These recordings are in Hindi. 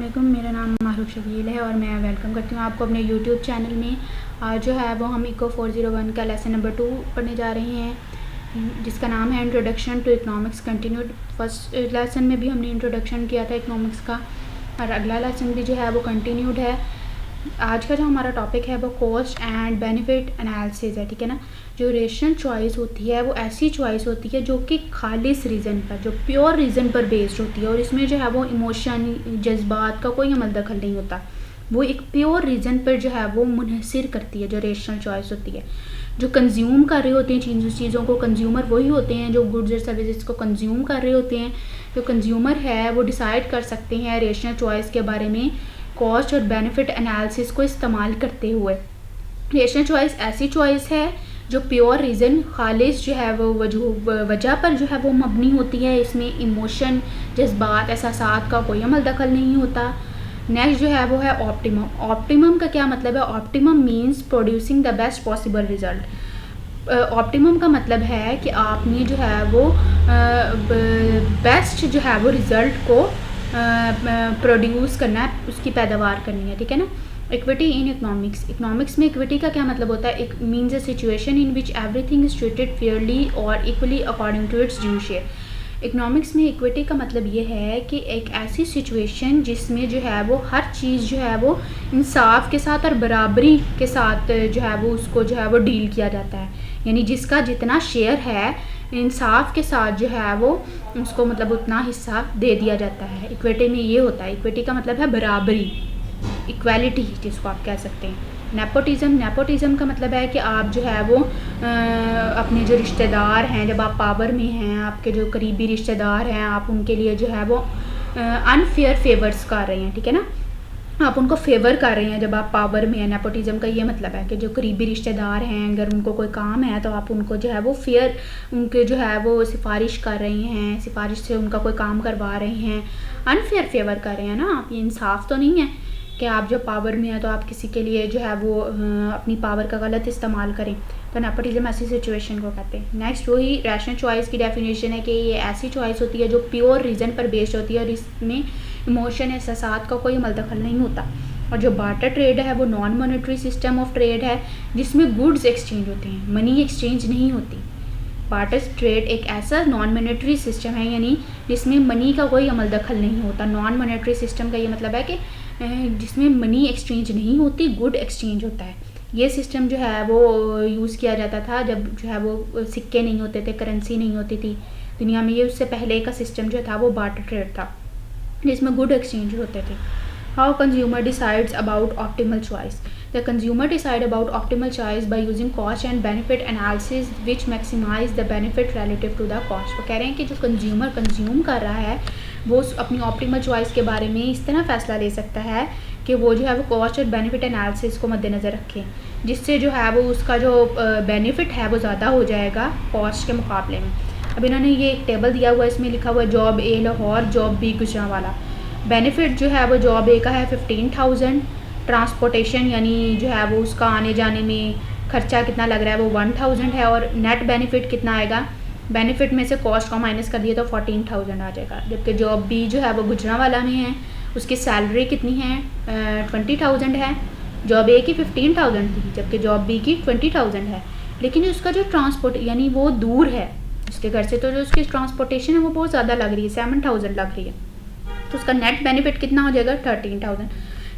अस्सलामुअलैकुम, मेरा नाम मारूफ शकील है और मैं वेलकम करती हूँ आपको अपने यूट्यूब चैनल में। आज जो है वो हम इको 401 का लेसन नंबर 2 पढ़ने जा रहे हैं, जिसका नाम है introduction to economics continued. First lesson में भी हमने इंट्रोडक्शन किया था इकनॉमिक्स का और अगला लेसन भी जो है वो कंटिन्यूड है। आज का जो हमारा टॉपिक है वो कॉस्ट एंड बेनिफिट एनालिसिस है, ठीक है ना। जो रेशनल चॉइस होती है वो ऐसी चॉइस होती है जो कि खालिस रीज़न पर, जो प्योर रीज़न पर बेस्ड होती है और इसमें जो है वो इमोशन, जज्बात का कोई अमल दखल नहीं होता। वो एक प्योर रीज़न पर जो है वो मुनहसर करती है। जो रेशनल चॉइस होती है, जो कंज्यूम कर रहे होते हैं चीज़ों को, कंज्यूमर वही होते हैं जो गुड्स और सर्विसेज को कंज्यूम कर रहे होते हैं। जो कंज्यूमर है वो डिसाइड कर सकते हैं रेशनल चॉइस के बारे में कॉस्ट और बेनिफिट एनालिसिस को इस्तेमाल करते हुए। रेशनल चॉइस ऐसी चॉइस है जो प्योर रीज़न, खालिस जो है वो वजह पर जो है वो मबनी होती है। इसमें इमोशन, जज्बात, एहसासात का कोई अमल दखल नहीं होता। नेक्स्ट जो है वो है ऑप्टिमम। ऑप्टिमम का क्या मतलब है? Optimum means producing the best possible result. Optimum का मतलब है कि आपने जो है वो बेस्ट जो है वो रिज़ल्ट को प्रोड्यूस करना है, उसकी पैदावार करनी है, ठीक है ना। Equity in economics. इकनॉमिक्स में इक्विटी का क्या मतलब होता है? It means a situation in which everything is treated fairly और equally according to its due share. Economics में इक्विटी का मतलब ये है कि एक ऐसी सिचुएशन जिसमें जो है वो हर चीज़ जो है वो इंसाफ के साथ और बराबरी के साथ जो है वो उसको जो है वो डील किया जाता है। यानी जिसका जितना शेयर है इंसाफ के साथ जो है वो उसको मतलब उतना हिस्सा दे दिया जाता है। इक्विटी में ये होता है। इक्विटी का मतलब है बराबरी, इक्वालिटी जिसको आप कह सकते हैं। नेपोटिज़म। नेपोटिज़म का मतलब है कि आप जो है वो अपने जो रिश्तेदार हैं, जब आप पावर में हैं, आपके जो करीबी रिश्तेदार हैं, आप उनके लिए जो है वो अनफेयर फेवर्स कर रहे हैं, ठीक है ना। आप उनको फेवर कर रहे हैं जब आप पावर में हैं। नेपोटिज़म का ये मतलब है कि जो करीबी रिश्तेदार हैं, अगर उनको कोई काम है तो आप उनको जो है वो फेयर, उनके जो है वो सिफारिश कर रहे हैं, सिफारिश से उनका कोई काम करवा रहे हैं, अनफेयर फेवर कर रहे हैं ना आप। ये इंसाफ तो नहीं है कि आप जब पावर में हैं तो आप किसी के लिए जो है वो अपनी पावर का गलत इस्तेमाल करें। तो नेपोटिज़म ऐसी सिचुएशन को कहते हैं। नेक्स्ट वही रैशनल चॉइस की डेफिनेशन है कि ये ऐसी चॉइस होती है जो प्योर रीज़न पर बेस्ड होती है और इसमें इमोशन, एहसासात का कोई अमल दखल नहीं होता। और जो बार्टर ट्रेड है वो non monetary system of trade है जिसमें गुड्स एक्सचेंज होते हैं, मनी एक्सचेंज नहीं होती। बार्टर ट्रेड एक ऐसा नॉन मॉनेटरी सिस्टम है यानी जिसमें मनी का कोई अमल दखल नहीं होता। नॉन मॉनेटरी सिस्टम का ये मतलब है कि जिसमें मनी एक्सचेंज नहीं होती, गुड एक्सचेंज होता है। ये सिस्टम जो है वो यूज़ किया जाता था जब जो है वो सिक्के नहीं होते थे, करेंसी नहीं होती थी दुनिया में। ये उससे पहले का सिस्टम जो था वो बार्टर ट्रेड था जिसमें गुड एक्सचेंज होते थे। How consumer decides about optimal choice. The consumer decide about optimal choice by using cost and benefit analysis which maximise the benefit relative to the cost. वो कह रहे हैं कि जो कंज्यूमर कंज्यूम कर रहा है वो अपनी ऑप्टिमल चॉइस के बारे में इस तरह फैसला ले सकता है कि वो जो है वो कॉस्ट और बेनिफिट एनालिसिस को मद्देनज़र रखें, जिससे जो है वो उसका जो बेनिफिट है वो ज़्यादा हो जाएगा कॉस्ट के मुकाबले में। अब इन्होंने ये एक टेबल दिया हुआ है, इसमें लिखा हुआ है job A Lahore, job B Gujranwala. Benefit जो है वो जॉब ए का है 15,000। ट्रांसपोर्टेशन यानी जो है वो उसका आने जाने में खर्चा कितना लग रहा है वो 1,000 है। और नेट बेनिफिट कितना आएगा? बेनिफिट में से कॉस्ट को माइनस कर दिया तो 14,000 आ जाएगा। जबकि जॉब बी जो है वो गुजरांवाला में है, उसकी सैलरी कितनी है? 20,000 है। जॉब ए की 15,000 थी जबकि जॉब बी की 20,000 है। लेकिन उसका जो ट्रांसपोर्ट यानी वो दूर है उसके घर से, तो जो उसकी ट्रांसपोर्टेशन है वो बहुत ज़्यादा लग रही है, 7,000 लग रही है। तो उसका नेट बेनिफिट कितना हो जाएगा? 13,000।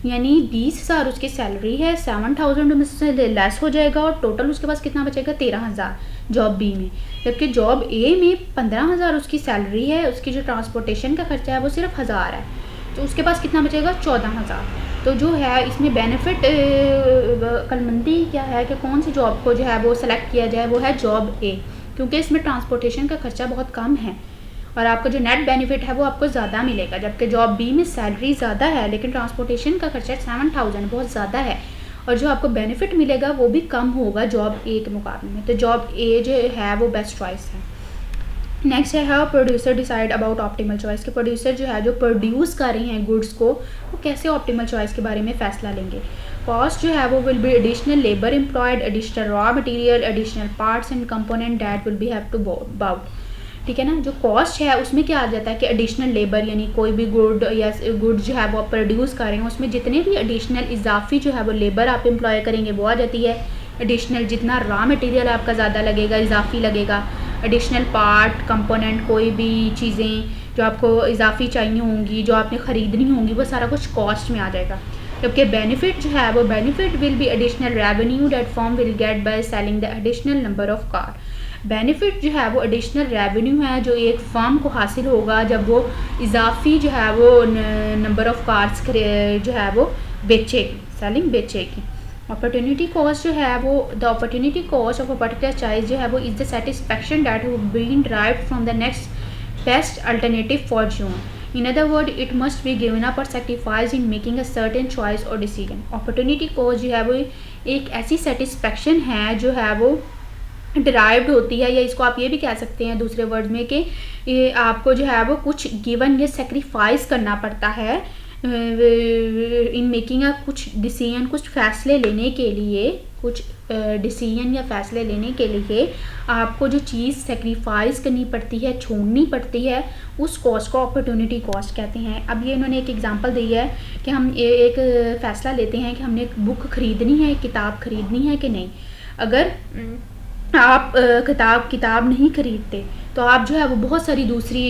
यानी 20,000 उसकी सैलरी है, 7,000 में से लेस हो जाएगा और टोटल उसके पास कितना बचेगा? 13,000 जॉब बी में। जबकि जॉब ए में 15,000 उसकी सैलरी है, उसकी जो ट्रांसपोर्टेशन का खर्चा है वो सिर्फ 1,000 है, तो उसके पास कितना बचेगा? 14,000। तो जो है इसमें बेनिफिट अक्लमंदी क्या है कि कौन सी जॉब को जो है वो सेलेक्ट किया जाए, वो है जॉब ए, क्योंकि इसमें ट्रांसपोर्टेशन का खर्चा बहुत कम है और आपका जो नेट बेनिफिट है वो आपको ज़्यादा मिलेगा। जबकि जॉब बी में सैलरी ज़्यादा है लेकिन ट्रांसपोर्टेशन का खर्चा 7,000 बहुत ज़्यादा है और जो आपको बेनिफिट मिलेगा वो भी कम होगा जॉब ए के मुकाबले में। तो जॉब ए जो है वो बेस्ट चॉइस है। नेक्स्ट है how producer decide about optimal choice. के प्रोड्यूसर जो है जो प्रोड्यूस कर रहे हैं गुड्स को, वो कैसे ऑप्टिमल चॉइस के बारे में फ़ैसला लेंगे। कॉस्ट जो है वो will be additional labour employed, additional raw material, additional parts and component that will be have to bought. ठीक है ना। जो कॉस्ट है उसमें क्या आ जाता है कि एडिशनल लेबर, यानी कोई भी गुड या गुड जो है वो आप प्रोड्यूस कर रहे हैं उसमें जितने भी एडिशनल इजाफी जो है वो लेबर आप एम्प्लॉय करेंगे वो आ जाती है। एडिशनल जितना रॉ मटेरियल आपका ज़्यादा लगेगा, इजाफी लगेगा, एडिशनल पार्ट कंपोनेंट, कोई भी चीज़ें जो आपको इजाफी चाहिए होंगी, जो आपने ख़रीदनी होंगी, वो सारा कुछ कॉस्ट में आ जाएगा। जबकि बेनिफिट जो है वो benefit will be additional revenue that firm will get by selling the additional number of car. Benefit जो है वो एडिशनल रेवेन्यू है जो एक फर्म को हासिल होगा जब वो इजाफी जो है वो नंबर ऑफ कार्स जो है वो बेचेगी, सेलिंग बेचेगी। अपॉर्चुनिटी कॉस्ट जो है वो the opportunity cost of a particular choice जो है वो is the satisfaction that being derived from the next best alternative for June. In other words, it must be given up or sacrificed in making a certain choice or decision. Opportunity cost जो है वो एक ऐसी satisfaction है जो है वो डिराइव्ड होती है, या इसको आप ये भी कह सकते हैं दूसरे वर्ड में कि ये आपको जो है वो कुछ गिवन या सेक्रीफाइस करना पड़ता है इन मेकिंग अ कुछ डिसीजन, कुछ फैसले लेने के लिए, कुछ डिसीजन या फैसले लेने के लिए आपको जो चीज़ सेक्रीफाइस करनी पड़ती है, छोड़नी पड़ती है, उस कॉस्ट को अपॉर्चुनिटी कॉस्ट कहते हैं। अब ये इन्होंने एक एग्जांपल दी है कि हम एक फ़ैसला लेते हैं कि हमने एक बुक ख़रीदनी है, किताब ख़रीदनी है कि नहीं। अगर आप किताब नहीं खरीदते तो आप जो है वो बहुत सारी दूसरी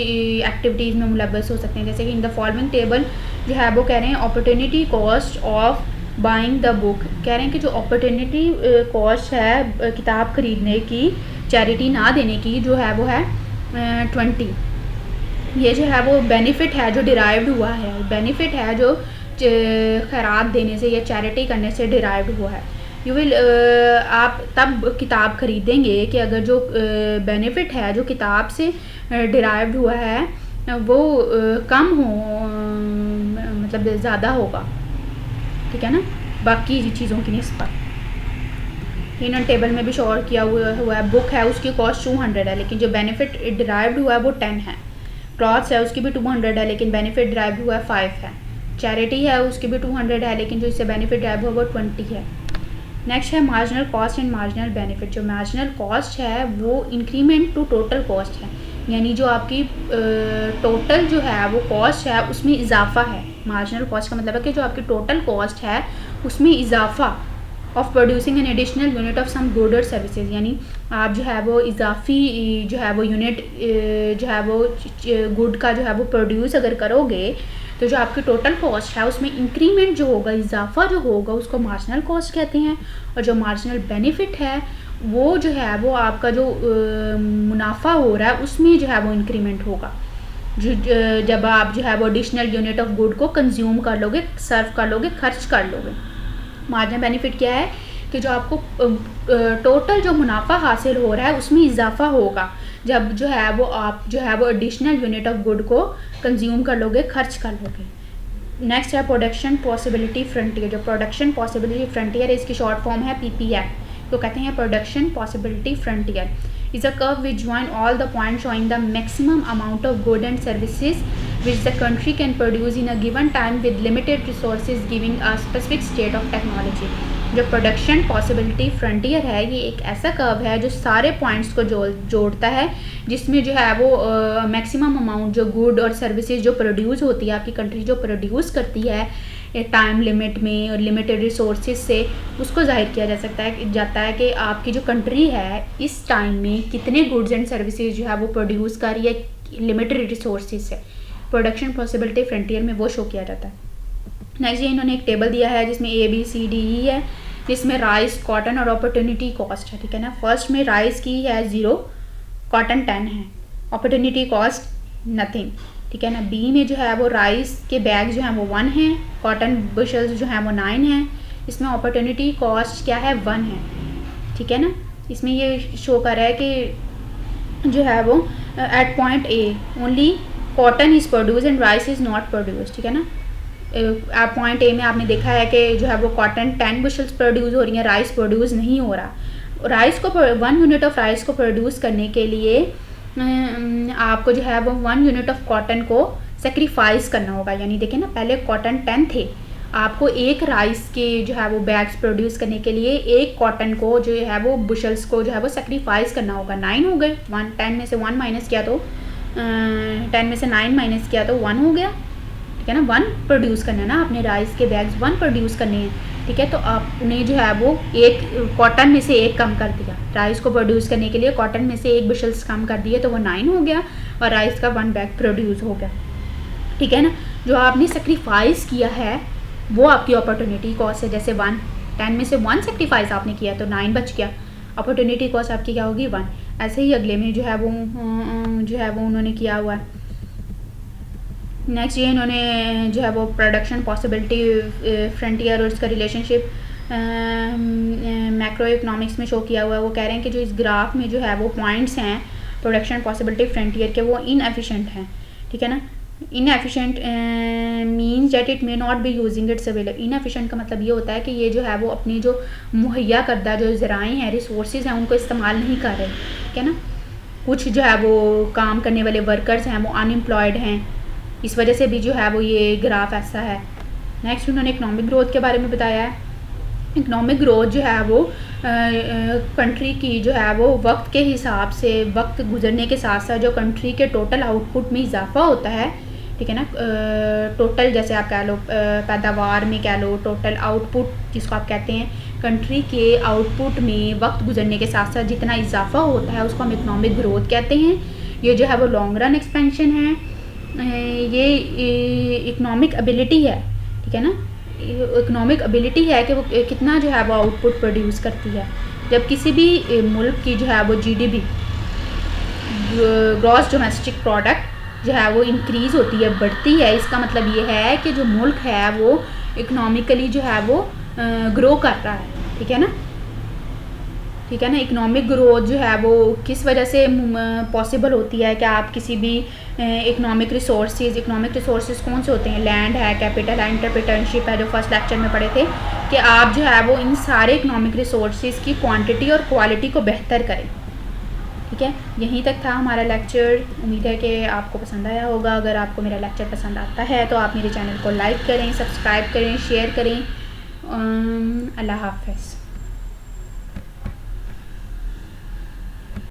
एक्टिविटीज़ में मुलव्वस हो सकते हैं। जैसे कि इन द फॉलोइंग टेबल जो है वो कह रहे हैं opportunity cost of buying the book, कह रहे हैं कि जो अपॉर्चुनिटी कॉस्ट है किताब खरीदने की, चैरिटी ना देने की, जो है वो है 20। ये जो है वो बेनिफिट है जो डिराइव्ड हुआ है, बेनिफिट है जो खैरात देने से या चैरिटी करने से डिराइव्ड हुआ है। यू विल आप तब किताब ख़रीदेंगे कि अगर जो बेनिफिट है जो किताब से डिराइव्ड हुआ है वो कम हो, मतलब ज़्यादा होगा, ठीक है ना, बाकी चीज़ों की निस्बत। इन्होंने टेबल में भी शोर किया हुआ है। बुक है उसकी कॉस्ट 200 है लेकिन जो बेनिफिट डिराइव्ड हुआ है वो 10 है। क्लॉथ्स है उसकी भी 200 है लेकिन बेनिफिट डिराइव्ड हुआ है 5 है। चैरिटी है उसकी भी 200 है लेकिन जो इससे बेनिफिट डिराइव हुआ वो 20 है। नेक्स्ट है marginal cost and marginal benefit. जो मार्जिनल कॉस्ट है वो इंक्रीमेंट टू टोटल कॉस्ट है, यानी जो आपकी टोटल जो है वो कॉस्ट है उसमें इजाफा है। मार्जिनल कॉस्ट का मतलब है कि जो आपकी टोटल कॉस्ट है उसमें इजाफा of producing an additional unit of some good और सर्विसेज, यानी आप जो है वो इजाफी जो है वो यूनिट जो है वो गुड का जो है वो प्रोड्यूस अगर करोगे तो जो आपकी टोटल कॉस्ट है उसमें इंक्रीमेंट जो होगा, इजाफा जो होगा, उसको मार्जिनल कॉस्ट कहते हैं। और जो मार्जिनल बेनिफिट है वो जो है वो आपका जो मुनाफा हो रहा है उसमें जो है वो इंक्रीमेंट होगा जब आप जो है वो एडिशनल यूनिट ऑफ गुड को कंज्यूम कर लोगे, सर्व कर लोगे, खर्च कर लोगे। मार्जिनल बेनिफिट क्या है कि जो आपको टोटल जो मुनाफा हासिल हो रहा है उसमें इजाफा होगा जब जो है वो आप जो है वो एडिशनल यूनिट ऑफ गुड को कंज्यूम कर लोगे, खर्च कर लोगे। नेक्स्ट है प्रोडक्शन पॉसिबिलिटी फ्रंटियर। जो प्रोडक्शन पॉसिबिलिटी फ्रंटियर है इसकी शॉर्ट फॉर्म है PPF, तो कहते हैं production possibility frontier is a curve which join all the points showing the maximum amount of goods and services which the country can produce in a given time with limited resources giving a specific state of technology। जो प्रोडक्शन पॉसिबिलिटी फ्रंटियर है ये एक ऐसा कर्व है जो सारे पॉइंट्स को जोड़ता है जिसमें जो है वो मैक्सिमम अमाउंट जो गुड और सर्विसेज जो प्रोड्यूस होती है, आपकी कंट्री जो प्रोड्यूस करती है टाइम लिमिट में और लिमिटेड रिसोर्सेज से, उसको जाहिर किया जाता है कि आपकी जो कंट्री है इस टाइम में कितने गुड्स एंड सर्विसेज जो है वो प्रोड्यूस कर रही है लिमिटेड रिसोर्सेज से। प्रोडक्शन पॉसिबिलिटी फ्रंटियर में वो शो किया जाता है। नेक्स्ट ये इन्होंने एक टेबल दिया है जिसमें ABCDE है, जिसमें राइस, कॉटन और अपॉर्चुनिटी कॉस्ट है, ठीक है ना। फर्स्ट में राइस की है 0, कॉटन 10 है, अपॉर्चुनिटी कॉस्ट नथिंग, ठीक है ना। बी में जो है वो राइस के बैग जो हैं वो 1 हैं, कॉटन बुशल्स जो हैं वो 9 हैं, इसमें अपॉर्चुनिटी कॉस्ट क्या है 1 है, ठीक है ना। इसमें ये शो कर रहा है कि जो है वो at point A only cotton is produce and rice is not produce, ठीक है ना। पॉइंट A में आपने देखा है कि जो है वो कॉटन 10 बुशल्स प्रोड्यूस हो रही हैं, राइस प्रोड्यूस नहीं हो रहा। राइस को 1 यूनिट ऑफ राइस को प्रोड्यूस करने के लिए आपको जो है वो 1 यूनिट ऑफ कॉटन को सेक्रीफाइस करना होगा। यानी देखिए ना, पहले कॉटन 10 थे, आपको एक राइस के जो है वो बैग्स प्रोड्यूस करने के लिए एक कॉटन को जो है वो बुशल्स को जो है वो सेक्रीफाइस करना होगा। 9 हो गए, 10 में से 1 माइनस किया तो 10 में से 9 माइनस किया तो 1 हो गया, ठीक है ना। 1 प्रोड्यूस करना है ना आपने, राइस के बैग्स 1 प्रोड्यूस करने हैं, ठीक है। तो आपने जो है वो एक कॉटन में से एक कम कर दिया, राइस को प्रोड्यूस करने के लिए कॉटन में से एक बुशल्स कम कर दिए तो वो 9 हो गया और राइस का 1 बैग प्रोड्यूस हो गया, ठीक है ना। जो आपने सेक्रीफाइस किया है वो आपकी अपॉर्चुनिटी कॉस्ट है। जैसे 1, 10 में से 1 सेक्रीफाइस आपने किया तो 9 बच गया, अपॉर्चुनिटी कॉस्ट आपकी क्या होगी 1। ऐसे ही अगले में जो है वो उन्होंने किया हुआ है। नेक्स्ट ये इन्होंने जो है वो प्रोडक्शन पॉसिबिलिटी फ्रंटियर और इसका रिलेशनशिप मैक्रो इकोनॉमिक्स में शो किया हुआ है। वो कह रहे हैं कि जो इस ग्राफ में जो है वो पॉइंट्स हैं प्रोडक्शन पॉसिबिलिटी फ्रंटियर के, वो इनएफिशिएंट हैं, ठीक है ना। Inefficient means that it may not be using its available. Inefficient का मतलब ये होता है कि ये जो है वो अपनी जो मुहैया करदा जो ज़राए हैं, रिसोर्सेज हैं, उनको इस्तेमाल नहीं कर रहे, ठीक है ना। कुछ जो है वो काम करने वाले वर्कर्स हैं वो अनएम्प्लॉयड हैं, इस वजह से भी जो है वो ये ग्राफ ऐसा है। नेक्स्ट उन्होंने इकोनॉमिक ग्रोथ के बारे में बताया है। इकोनॉमिक ग्रोथ जो है वो कंट्री की जो है वो वक्त के हिसाब से, वक्त गुजरने के साथ साथ जो कंट्री के टोटल आउटपुट में इजाफा होता है, ठीक है ना। टोटल जैसे आप कह लो पैदावार में कह लो, टोटल आउटपुट जिसको आप कहते हैं, कंट्री के आउटपुट में वक्त गुजरने के साथ साथ जितना इजाफा होता है उसको हम इकोनॉमिक ग्रोथ कहते हैं। ये जो है वो लॉन्ग रन एक्सपेंशन है, ये इकोनॉमिक एबिलिटी है, ठीक है ना। इकोनॉमिक एबिलिटी है कि वो कितना जो है वो आउटपुट प्रोड्यूस करती है। जब किसी भी मुल्क की जो है वो जीडीपी, ग्रॉस डोमेस्टिक प्रोडक्ट जो है वो इंक्रीज़ होती है, बढ़ती है, इसका मतलब ये है कि जो मुल्क है वो इकोनॉमिकली जो है वो ग्रो कर रहा है, ठीक है ना, ठीक है ना। इकोनॉमिक ग्रोथ जो है वो किस वजह से पॉसिबल होती है कि आप किसी भी इकोनॉमिक रिसोर्सेज कौन से होते हैं, लैंड है, कैपिटल है, एंटरप्रेन्योरशिप है, जो फर्स्ट लेक्चर में पढ़े थे, कि आप जो है वो इन सारे इकोनॉमिक रिसोर्सेज की क्वांटिटी और क्वालिटी को बेहतर करें, ठीक है। यहीं तक था हमारा लेक्चर। उम्मीद है कि आपको पसंद आया होगा। अगर आपको मेरा लेक्चर पसंद आता है तो आप मेरे चैनल को लाइक करें, सब्सक्राइब करें, शेयर करें। अल्लाह हाफ़िज़।